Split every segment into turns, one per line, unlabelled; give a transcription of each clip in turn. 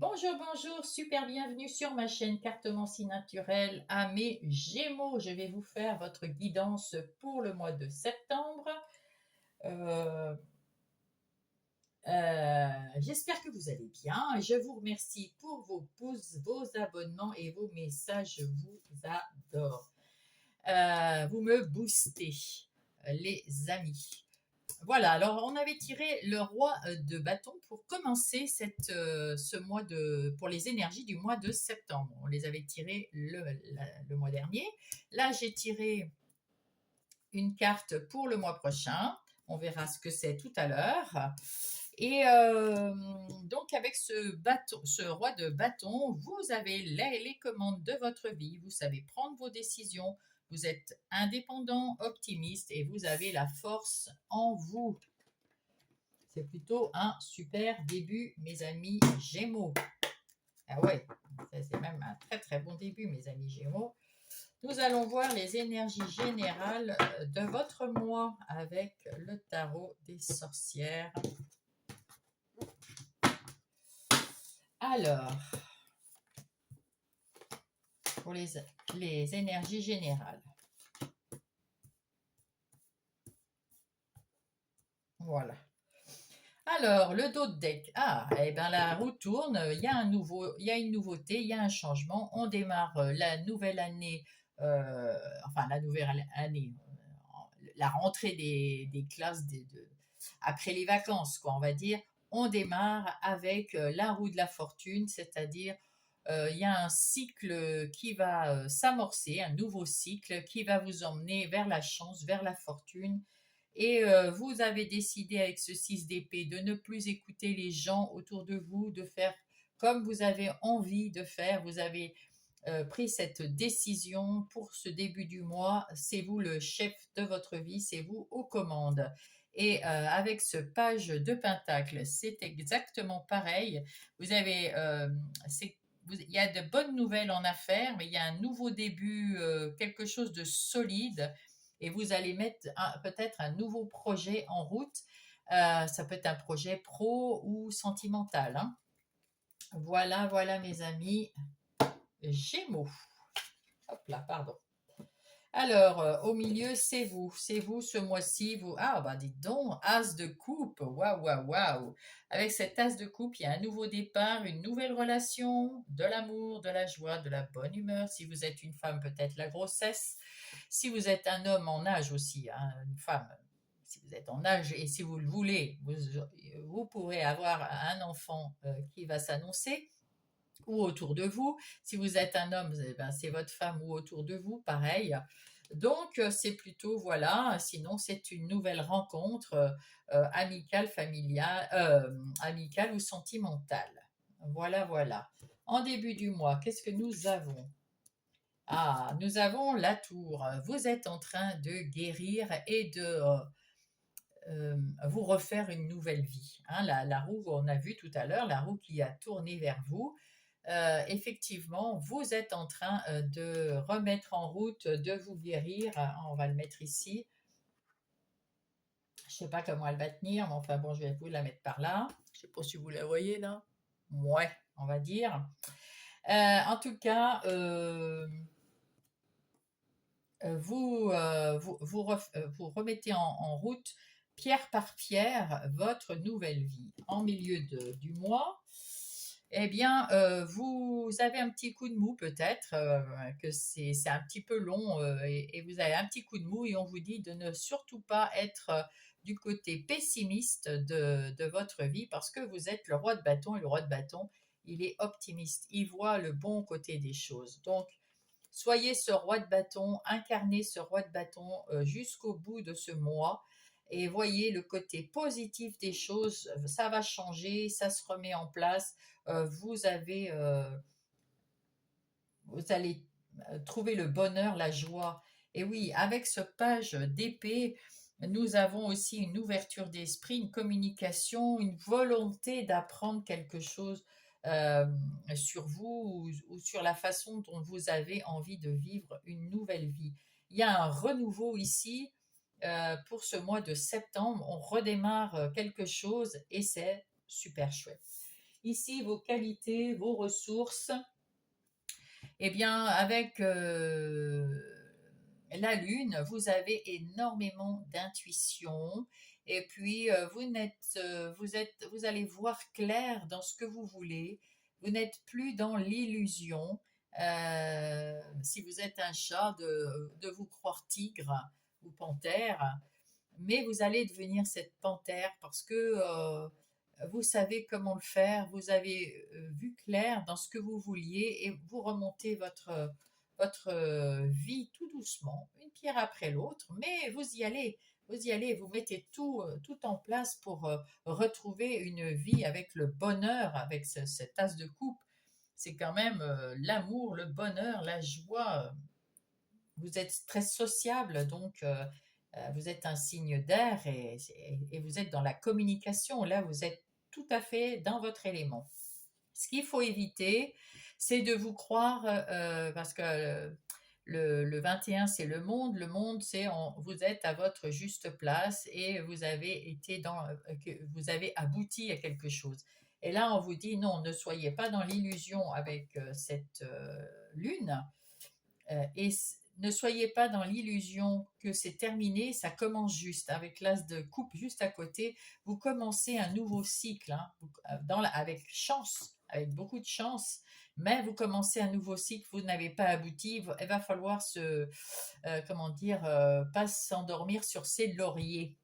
Bonjour, bonjour, super bienvenue sur ma chaîne Cartomancie naturelle à mes Gémeaux. Je vais vous faire votre guidance pour le mois de septembre. Euh, J'espère que vous allez bien. Je vous remercie pour vos pouces, vos abonnements et vos messages. Je vous adore. Vous me boostez, les amis. Voilà, alors on avait tiré le roi de bâton pour commencer ce mois pour les énergies du mois de septembre. On les avait tirés le mois dernier. Là, j'ai tiré une carte pour le mois prochain. On verra ce que c'est tout à l'heure. Et donc avec ce roi de bâton, vous avez les commandes de votre vie. Vous savez prendre vos décisions. Vous êtes indépendant, optimiste et vous avez la force en vous. C'est plutôt un super début, mes amis Gémeaux. Ah ouais, c'est même un très très bon début, mes amis Gémeaux. Nous allons voir les énergies générales de votre mois avec le tarot des sorcières. Alors, pour les énergies générales. Voilà. Alors, le dos de deck. Ah, eh bien la roue tourne, il y a une nouveauté, il y a un changement. On démarre la nouvelle année, enfin la nouvelle année, la rentrée des classes après les vacances, quoi, on va dire. On démarre avec la roue de la fortune, c'est-à-dire il y a un cycle qui va s'amorcer, un nouveau cycle qui va vous emmener vers la chance, vers la fortune. Et vous avez décidé avec ce 6 d'épée de ne plus écouter les gens autour de vous, de faire comme vous avez envie de faire. Vous avez pris cette décision pour ce début du mois. C'est vous le chef de votre vie, c'est vous aux commandes. Et avec ce page de Pentacle, c'est exactement pareil. Vous avez, il y a de bonnes nouvelles en affaires, mais il y a un nouveau début, quelque chose de solide et vous allez mettre peut-être un nouveau projet en route. Ça peut être un projet pro ou sentimental, hein. Voilà, voilà mes amis Gémeaux. Hop là, pardon. Alors, au milieu, c'est vous ce mois-ci. Vous... Ah, bah dites donc, As de coupe. Waouh, waouh, waouh. Avec cet As de coupe, il y a un nouveau départ, une nouvelle relation, de l'amour, de la joie, de la bonne humeur. Si vous êtes une femme, peut-être la grossesse. Si vous êtes un homme en âge aussi, hein, une femme, si vous êtes en âge et si vous le voulez, vous pourrez avoir un enfant qui va s'annoncer ou autour de vous. Si vous êtes un homme, eh ben, c'est votre femme ou autour de vous, pareil. Donc, c'est plutôt, voilà, sinon c'est une nouvelle rencontre amicale, familiale, amicale ou sentimentale. Voilà, voilà. En début du mois, qu'est-ce que nous avons? Ah, nous avons la tour. Vous êtes en train de guérir et de vous refaire une nouvelle vie, hein. La roue, on a vu tout à l'heure, la roue qui a tourné vers vous. Effectivement, vous êtes en train de remettre en route, de vous guérir. On va le mettre ici. Je ne sais pas comment elle va tenir, mais enfin bon, je vais vous la mettre par là. Je ne sais pas si vous la voyez là. Ouais, on va dire. En tout cas, vous remettez en route pierre par pierre votre nouvelle vie. En milieu du mois, eh bien, vous avez un petit coup de mou peut-être, que c'est un petit peu long et vous avez un petit coup de mou et on vous dit de ne surtout pas être du côté pessimiste de votre vie parce que vous êtes le roi de bâton et le roi de bâton, il est optimiste, il voit le bon côté des choses. Donc, soyez ce roi de bâton, incarnez ce roi de bâton jusqu'au bout de ce mois et voyez le côté positif des choses. Ça va changer, ça se remet en place. Vous allez trouver le bonheur, la joie. Et oui, avec ce page d'épée, nous avons aussi une ouverture d'esprit, une communication, une volonté d'apprendre quelque chose euh, sur vous ou sur la façon dont vous avez envie de vivre une nouvelle vie. Il y a un renouveau ici pour ce mois de septembre. On redémarre quelque chose et c'est super chouette. ici vos qualités, vos ressources. Eh bien, avec la Lune, vous avez énormément d'intuition. Et puis, vous allez voir clair dans ce que vous voulez. Vous n'êtes plus dans l'illusion. Si vous êtes un chat, de vous croire tigre ou panthère, mais vous allez devenir cette panthère parce que vous savez comment le faire, vous avez vu clair dans ce que vous vouliez et vous remontez votre vie tout doucement, une pierre après l'autre, mais vous y allez, vous mettez tout en place pour retrouver une vie avec le bonheur, avec cet as de coupe. C'est quand même l'amour, le bonheur, la joie. Vous êtes très sociable, donc vous êtes un signe d'air et vous êtes dans la communication. Là, vous êtes tout à fait dans votre élément. Ce qu'il faut éviter, c'est de vous croire, parce que le 21, c'est le monde. Le monde, c'est vous êtes à votre juste place et vous avez vous avez abouti à quelque chose. Et là, on vous dit non, ne soyez pas dans l'illusion avec cette lune. Et ne soyez pas dans l'illusion que c'est terminé, ça commence juste. Avec l'as de coupe juste à côté, vous commencez un nouveau cycle, hein, avec chance, avec beaucoup de chance, mais vous commencez un nouveau cycle, vous n'avez pas abouti, il va falloir pas s'endormir sur ses lauriers.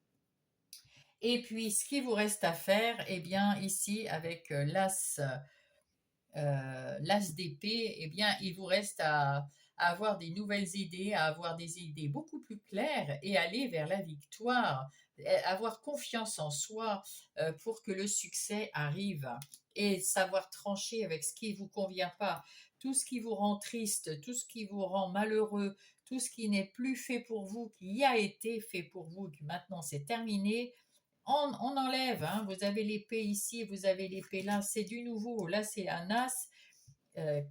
Et puis, ce qui vous reste à faire, eh bien, ici, avec l'as d'épée, eh bien, il vous reste à avoir des nouvelles idées, à avoir des idées beaucoup plus claires et aller vers la victoire, avoir confiance en soi pour que le succès arrive et savoir trancher avec ce qui ne vous convient pas, tout ce qui vous rend triste, tout ce qui vous rend malheureux, tout ce qui n'est plus fait pour vous, qui a été fait pour vous, que maintenant c'est terminé, on enlève, hein. Vous avez l'épée ici, vous avez l'épée là, c'est du nouveau. Là, c'est un as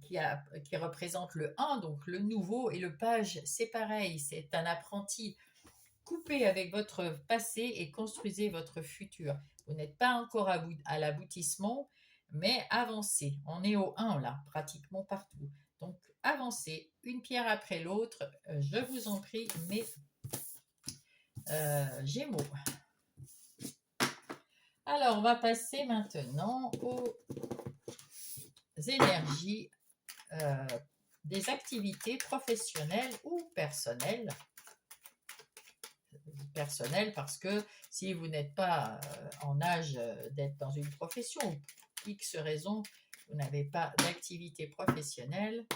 qui représente le 1, donc le nouveau, et le page, c'est pareil, c'est un apprenti. Coupez avec votre passé et construisez votre futur. Vous n'êtes pas encore à l'aboutissement, mais avancez. On est au 1 là, pratiquement partout. Donc avancez, une pierre après l'autre. Je vous en prie, mes Gémeaux. Alors, on va passer maintenant aux énergies des activités professionnelles ou personnelles. Personnelles parce que si vous n'êtes pas en âge d'être dans une profession ou pour X raison, vous n'avez pas d'activité professionnelle,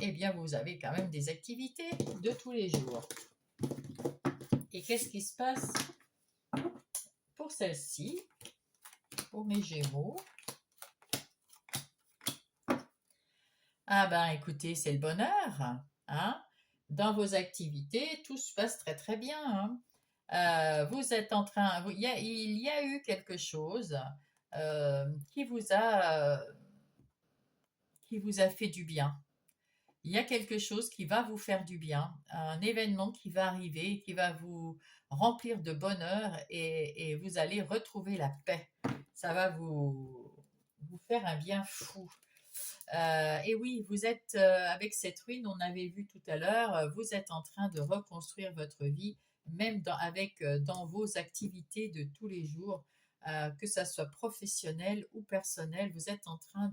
eh bien vous avez quand même des activités de tous les jours. Et qu'est-ce qui se passe pour celle-ci, pour mes Gémeaux? Ah ben écoutez, c'est le bonheur, hein? Dans vos activités, tout se passe très très bien, hein? Vous êtes en train, il y a eu quelque chose qui vous a fait du bien. Il y a quelque chose qui va vous faire du bien, un événement qui va arriver, qui va vous remplir de bonheur et vous allez retrouver la paix. Ça va vous faire un bien fou. Et oui, vous êtes avec cette ruine, on avait vu tout à l'heure, vous êtes en train de reconstruire votre vie, même dans vos activités de tous les jours, que ça soit professionnel ou personnel, vous êtes en train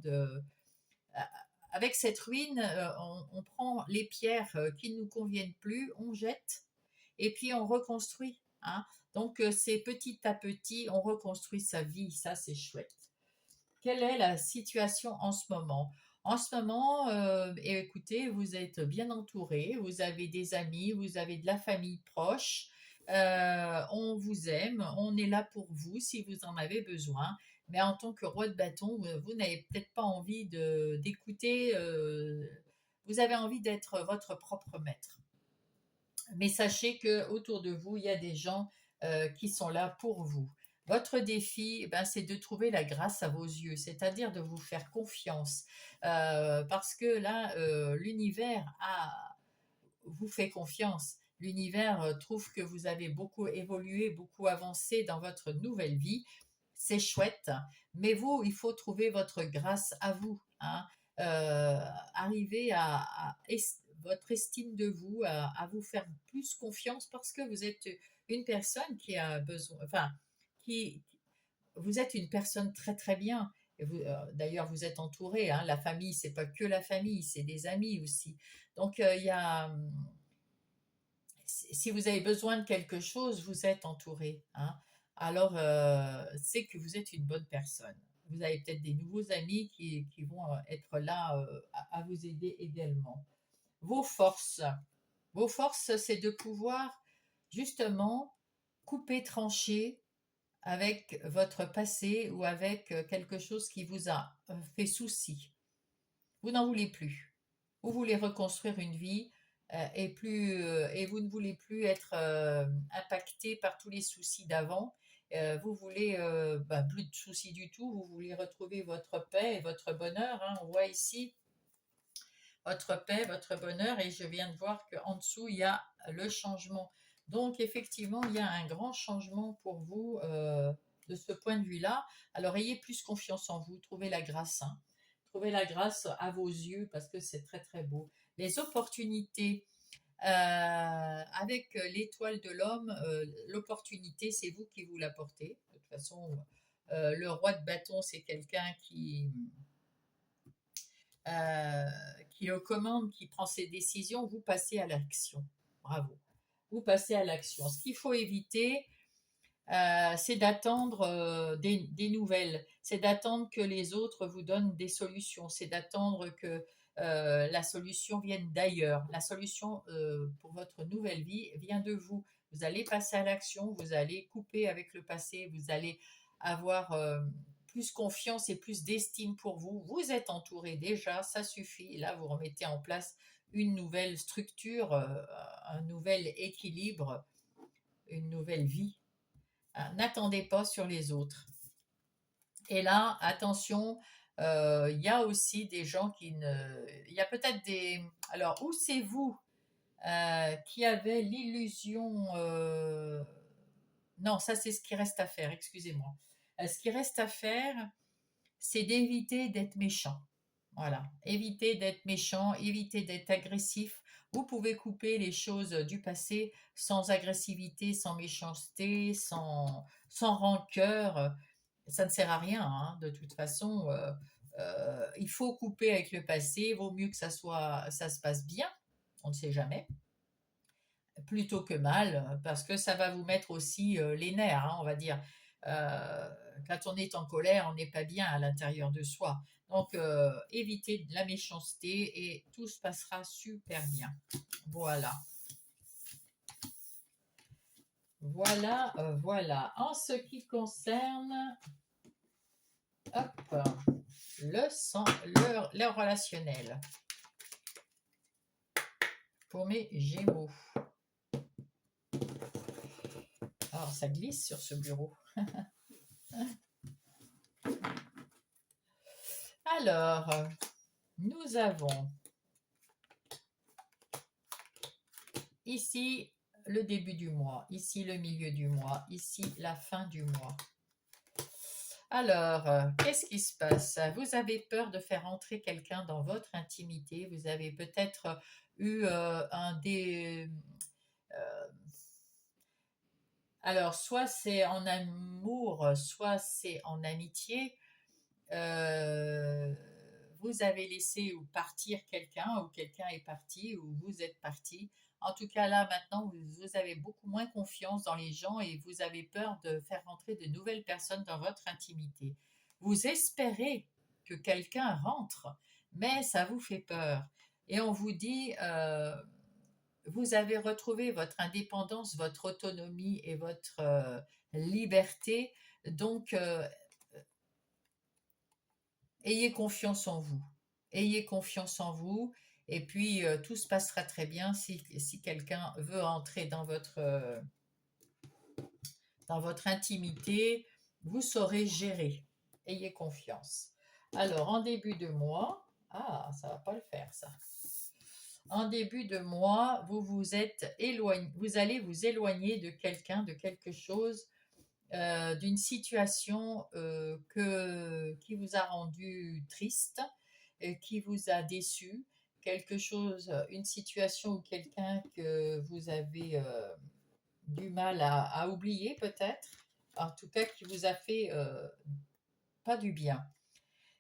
avec cette ruine, on prend les pierres qui ne nous conviennent plus, on jette et puis on reconstruit, hein. Donc c'est petit à petit, on reconstruit sa vie, ça c'est chouette. Quelle est la situation en ce moment? En ce moment, écoutez, vous êtes bien entouré, vous avez des amis, vous avez de la famille proche, on vous aime, on est là pour vous si vous en avez besoin. Mais en tant que roi de bâton, vous n'avez peut-être pas envie d'écouter, vous avez envie d'être votre propre maître. Mais sachez que autour de vous, il y a des gens qui sont là pour vous. Votre défi, c'est de trouver la grâce à vos yeux, c'est-à-dire de vous faire confiance. Parce que là, l'univers vous fait confiance. L'univers trouve que vous avez beaucoup évolué, beaucoup avancé dans votre nouvelle vie. c'est chouette, mais vous, il faut trouver votre grâce à vous, hein. Arriver votre estime de vous, à vous faire plus confiance parce que vous êtes une personne qui a besoin, enfin, qui, vous êtes une personne très très bien. Et d'ailleurs, vous êtes entouré, hein, la famille, c'est pas que la famille, c'est des amis aussi. Donc, il y a, si vous avez besoin de quelque chose, vous êtes entouré, hein. Alors, c'est que vous êtes une bonne personne. Vous avez peut-être des nouveaux amis qui vont être là à vous aider également. Vos forces. Vos forces, c'est de pouvoir justement couper, trancher avec votre passé ou avec quelque chose qui vous a fait souci. Vous n'en voulez plus. Vous voulez reconstruire une vie et vous ne voulez plus être impacté par tous les soucis d'avant. Vous voulez plus de soucis du tout. Vous voulez retrouver votre paix et votre bonheur, hein. On voit ici votre paix, votre bonheur, et je viens de voir qu'en dessous, il y a le changement. Donc, effectivement, il y a un grand changement pour vous de ce point de vue-là. Alors, ayez plus confiance en vous, trouvez la grâce, hein. Trouvez la grâce à vos yeux parce que c'est très, très beau. Les opportunités, avec l'étoile de l'homme, l'opportunité, c'est vous qui vous l'apportez. De toute façon, le roi de bâton, c'est quelqu'un euh, qui est aux commandes, qui prend ses décisions, vous passez à l'action. Bravo. Vous passez à l'action. Ce qu'il faut éviter, c'est d'attendre des nouvelles, c'est d'attendre que les autres vous donnent des solutions, c'est d'attendre que la solution vienne d'ailleurs. La solution pour votre nouvelle vie vient de vous. Vous allez passer à l'action, vous allez couper avec le passé, vous allez avoir plus confiance et plus d'estime pour vous. Vous êtes entouré déjà, ça suffit. Là, vous remettez en place une nouvelle structure, un nouvel équilibre, une nouvelle vie. N'attendez pas sur les autres. Et là, attention, il y a aussi des gens qui ne... Il y a peut-être des... Alors, où c'est vous qui avez l'illusion... Non, ça c'est ce qui reste à faire, excusez-moi. Ce qui reste à faire, c'est d'éviter d'être méchant. Voilà, évitez d'être méchant, évitez d'être agressif. Vous pouvez couper les choses du passé sans agressivité, sans méchanceté, sans rancœur. Ça ne sert à rien, hein, de toute façon. Il faut couper avec le passé. Il vaut mieux que ça se passe bien. On ne sait jamais, plutôt que mal, parce que ça va vous mettre aussi les nerfs, hein, on va dire. Euh, Quand on est en colère, on n'est pas bien à l'intérieur de soi. Donc, évitez la méchanceté et tout se passera super bien. Voilà. Voilà, voilà. En ce qui concerne, hop, le relationnel pour mes Gémeaux. Alors, ça glisse sur ce bureau. Alors, nous avons ici le début du mois, ici le milieu du mois, ici la fin du mois. Alors, qu'est-ce qui se passe? Vous avez peur de faire entrer quelqu'un dans votre intimité. Vous avez peut-être eu alors, soit c'est en amour, soit c'est en amitié. Euh, Vous avez laissé ou partir quelqu'un, ou quelqu'un est parti, ou vous êtes parti. En tout cas, là, maintenant, vous avez beaucoup moins confiance dans les gens et vous avez peur de faire rentrer de nouvelles personnes dans votre intimité. Vous espérez que quelqu'un rentre, mais ça vous fait peur. Et on vous dit, vous avez retrouvé votre indépendance, votre autonomie et votre liberté. Donc, ayez confiance en vous. Ayez confiance en vous. Et puis, tout se passera très bien si quelqu'un veut entrer dans votre intimité. Vous saurez gérer. Ayez confiance. Alors, en début de mois, ça va pas le faire, ça. En début de mois, vous allez vous éloigner de quelqu'un, de quelque chose d'une situation qui vous a rendu triste, qui vous a déçu, quelque chose, une situation ou quelqu'un que vous avez du mal à oublier peut-être, en tout cas qui vous a fait pas du bien.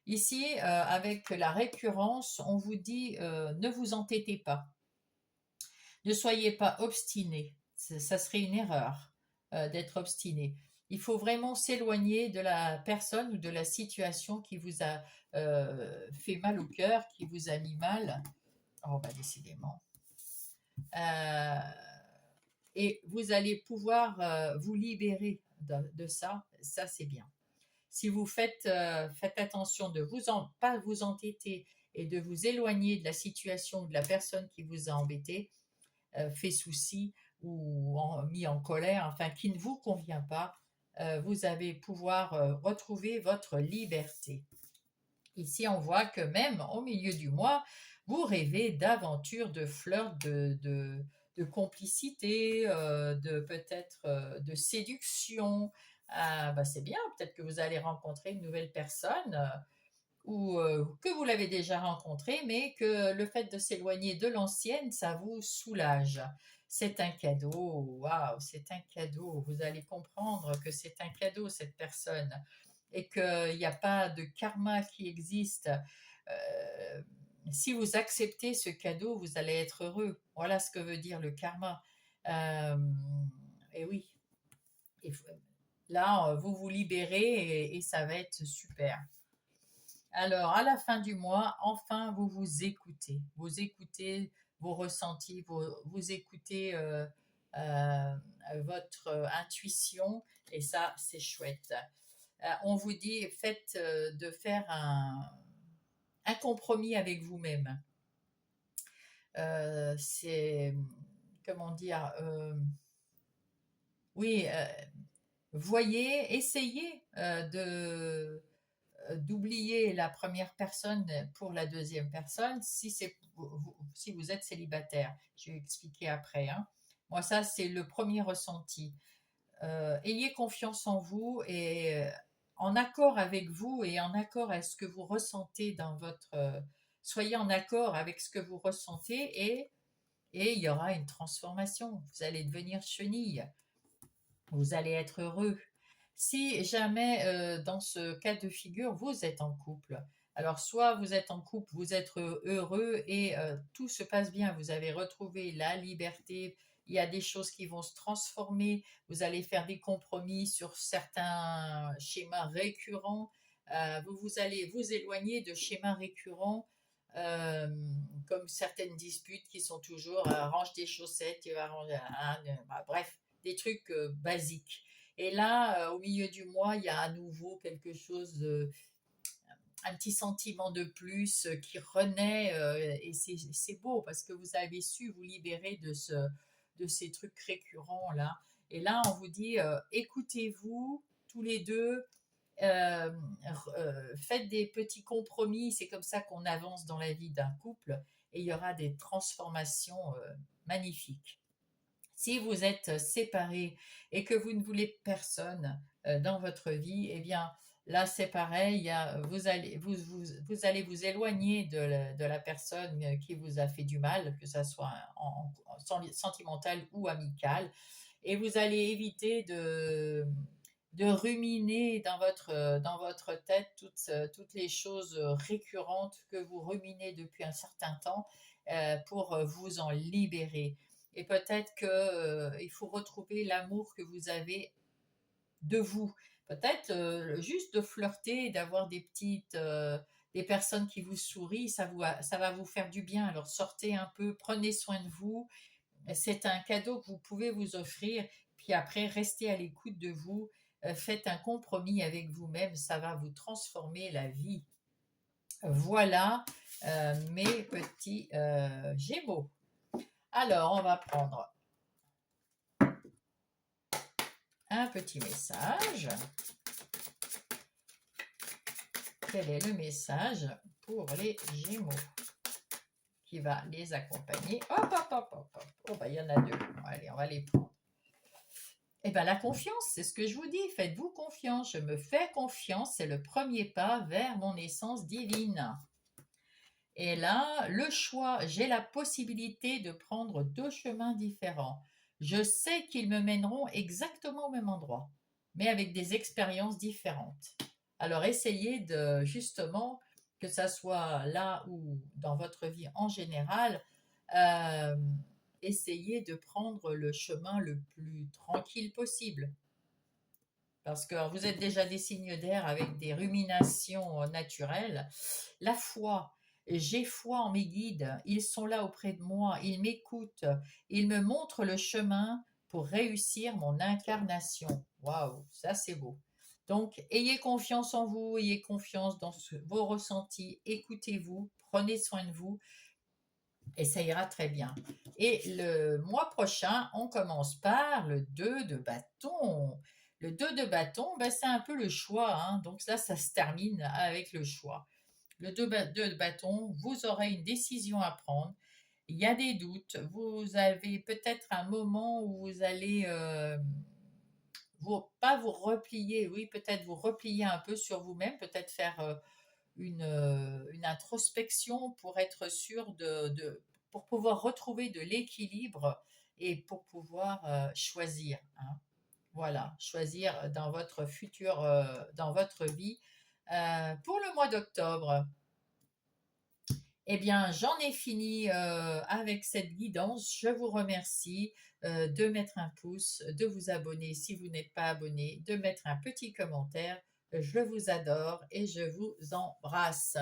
Ici, avec la récurrence, on vous dit ne vous entêtez pas, ne soyez pas obstiné. Ça serait une erreur d'être obstiné. Il faut vraiment s'éloigner de la personne ou de la situation qui vous a fait mal au cœur, qui vous a mis mal. Oh, bah, décidément. Euh, et vous allez pouvoir vous libérer de ça. Ça, c'est bien. Si vous faites attention de pas vous entêter et de vous éloigner de la situation ou de la personne qui vous a embêté, fait souci ou mis en colère, enfin qui ne vous convient pas, vous allez pouvoir retrouver votre liberté. Ici, on voit que même au milieu du mois, vous rêvez d'aventures, de flirts, de complicité, de peut-être de séduction. Bah, c'est bien, peut-être que vous allez rencontrer une nouvelle personne ou que vous l'avez déjà rencontrée, mais que le fait de s'éloigner de l'ancienne, ça vous soulage. C'est un cadeau, waouh, c'est un cadeau. Vous allez comprendre que c'est un cadeau, cette personne, et qu'il n'y a pas de karma qui existe. Euh, si vous acceptez ce cadeau, vous allez être heureux. Voilà ce que veut dire le karma. Euh, et oui, et là, vous vous libérez et ça va être super. Alors, à la fin du mois, enfin, vous vous écoutez. Vous écoutez vos ressentis, vous écoutez euh, votre intuition, et ça, c'est chouette. On vous dit, faites de faire un compromis avec vous-même. C'est, comment dire, oui, voyez, essayez d'oublier la première personne pour la deuxième personne si vous êtes célibataire. Je vais expliquer après. Hein. Moi, ça, c'est le premier ressenti. Ayez confiance en vous et en accord avec vous et en accord avec ce que vous ressentez dans votre... soyez en accord avec ce que vous ressentez et il y aura une transformation. Vous allez devenir chenille. Vous allez être heureux. Si jamais, dans ce cas de figure, vous êtes en couple, alors soit vous êtes en couple, vous êtes heureux et tout se passe bien, vous avez retrouvé la liberté, il y a des choses qui vont se transformer, vous allez faire des compromis sur certains schémas récurrents, vous allez vous éloigner de schémas récurrents euh, comme certaines disputes qui sont toujours range tes chaussettes, tu vas ranger, bref, des trucs basiques. Et là, au milieu du mois, il y a à nouveau quelque chose un petit sentiment de plus qui renaît et c'est beau parce que vous avez su vous libérer de ces trucs récurrents là. Et là, on vous dit écoutez-vous tous les deux, euh, faites des petits compromis. C'est comme ça qu'on avance dans la vie d'un couple et il y aura des transformations magnifiques. Si vous êtes séparés et que vous ne voulez personne dans votre vie, eh bien là c'est pareil, vous allez vous éloigner de la personne qui vous a fait du mal, que ce soit sentimental ou amical, et vous allez éviter de ruminer dans votre tête toutes les choses récurrentes que vous ruminez depuis un certain temps pour vous en libérer. Et peut-être que il faut retrouver l'amour que vous avez de vous. Peut-être juste de flirter, d'avoir des personnes qui vous sourient, ça va vous faire du bien. Alors sortez un peu, prenez soin de vous. C'est un cadeau que vous pouvez vous offrir. Puis après, restez à l'écoute de vous. Faites un compromis avec vous-même. Ça va vous transformer la vie. Voilà mes petits Gémeaux. Alors, on va prendre un petit message. Quel est le message pour les Gémeaux qui va les accompagner? Hop, hop, hop, hop, hop. Oh, bah, il y en a deux. Allez, on va les prendre. Eh bien, la confiance, c'est ce que je vous dis. Faites-vous confiance. Je me fais confiance. C'est le premier pas vers mon essence divine. Et là, le choix, j'ai la possibilité de prendre deux chemins différents. Je sais qu'ils me mèneront exactement au même endroit, mais avec des expériences différentes. Alors, essayez de justement, que ça soit là ou dans votre vie en général, euh, essayez de prendre le chemin le plus tranquille possible. Parce que vous êtes déjà des signes d'air avec des ruminations naturelles. La foi, j'ai foi en mes guides, ils sont là auprès de moi, ils m'écoutent, ils me montrent le chemin pour réussir mon incarnation. Waouh, ça c'est beau. Donc, ayez confiance en vous, ayez confiance dans vos ressentis, écoutez-vous, prenez soin de vous et ça ira très bien. Et le mois prochain, on commence par le 2 de bâton. Le 2 de bâton, ben, c'est un peu le choix, hein. Donc là, ça se termine avec le choix. Le 2 de bâton, vous aurez une décision à prendre. Il y a des doutes. Vous avez peut-être un moment où vous allez pas vous replier, oui, peut-être vous replier un peu sur vous-même, peut-être faire une introspection pour être sûr pour pouvoir retrouver de l'équilibre et pour pouvoir choisir, hein. Voilà, choisir dans votre futur, dans votre vie. Pour le mois d'octobre, eh bien, j'en ai fini avec cette guidance. Je vous remercie de mettre un pouce, de vous abonner si vous n'êtes pas abonné, de mettre un petit commentaire. Je vous adore et je vous embrasse.